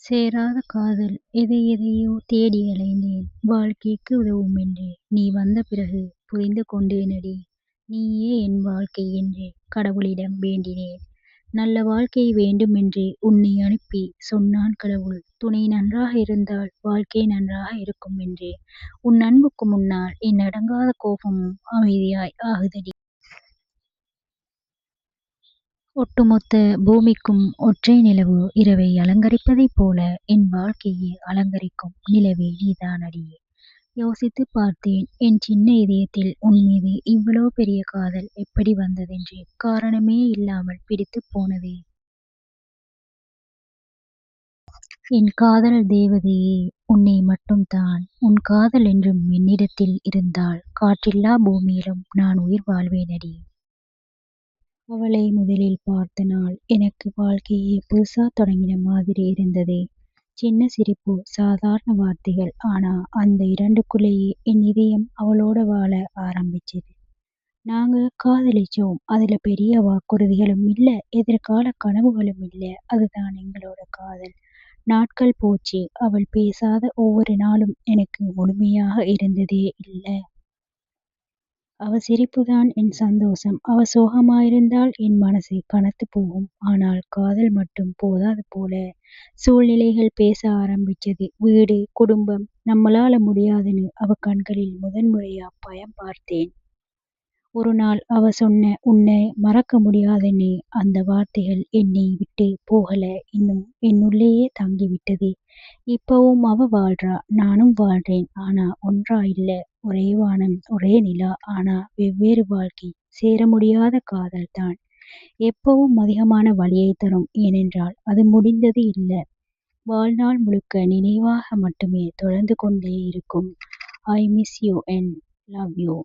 சேராத காதல் எதை எதையோ தேடி அலைந்தேன். வாழ்க்கைக்கு உதவுமென்று நீ வந்த பிறகு புரிந்து கொண்டேனடி. நீயே என் வாழ்க்கை என்று கடவுளிடம் வேண்டினேன். நல்ல வாழ்க்கை வேண்டுமென்று உன்னை அனுப்பி சொன்னான் கடவுள். துணை நன்றாக இருந்தால் வாழ்க்கை நன்றாக இருக்கும் என்று. உன் அன்புக்கு முன்னால் என் அடங்காத கோபமும் அமைதியாய் ஆகுதடி. ஒட்டுமொத்த பூமிக்கும் ஒற்றை நிலவு இரவை அலங்கரிப்பதைப் போல என் வாழ்க்கையை அலங்கரிக்கும் நிலவே நீதானடி. யோசித்துப் பார்த்தேன், என் சின்ன இதயத்தில் உன் மீது இவ்வளோ பெரிய காதல் எப்படி வந்ததென்று. காரணமே இல்லாமல் பிடித்துப் போனதே. என் காதல் தேவதையே, உன்னை மட்டும்தான். உன் காதல் என்றும் என்னிடத்தில் இருந்தால் காற்றில்லா பூமியிலும் நான் உயிர் வாழ்வேனடி. அவளை முதலில் பார்த்த நாள் எனக்கு வாழ்க்கையே புதுசா தொடங்கின மாதிரி இருந்தது. சின்ன சிரிப்பு, சாதாரண வார்த்தைகள். ஆனா அந்த இரண்டுக்குள்ளேயே என் இதயம் அவளோட வாழ ஆரம்பிச்சது. நாங்க காதலிச்சோம். அதுல பெரிய வாக்குறுதிகளும் இல்ல, எதிர்கால கனவுகளும் இல்ல. அதுதான் எங்களோட காதல். நாட்கள் போச்சு. அவள் பேசாத ஒவ்வொரு நாளும் எனக்கு முழுமையாக இருந்ததே இல்ல. அவ சிரிப்புதான் என் சந்தோஷம். அவ சோகமாயிருந்தால் என் மனசு கனத்துப் போகும். ஆனால் காதல் மட்டும் போதாது போல. சூழ்நிலைகள் பேச ஆரம்பிச்சது. வீடு, குடும்பம், நம்மளால முடியாதுன்னு அவ கண்களில் முதன்முறையா பயம் பார்த்தேன். ஒரு நாள் அவ சொன்ன உன்னை மறக்க முடியாதுன்னு. அந்த வார்த்தைகள் என்னை விட்டு போகல, இன்னும் என்னுள்ளேயே தங்கிவிட்டது. இப்பவும் அவ வாழ்றா, நானும் வாழ்றேன். ஆனா ஒன்றா இல்ல. ஒரே வானம், ஒரே நிலா. ஆனா வெவ்வேறு வாழ்க்கை. சேர முடியாத காதல் தான் எப்பவும் அதிகமான வலியைத் தரும். ஏனென்றால் அது முடிந்தது இல்ல. வாழ்நாள் முழுக்க நினைவாக மட்டுமே தொடர்ந்து கொண்டே இருக்கும். I miss you and love you.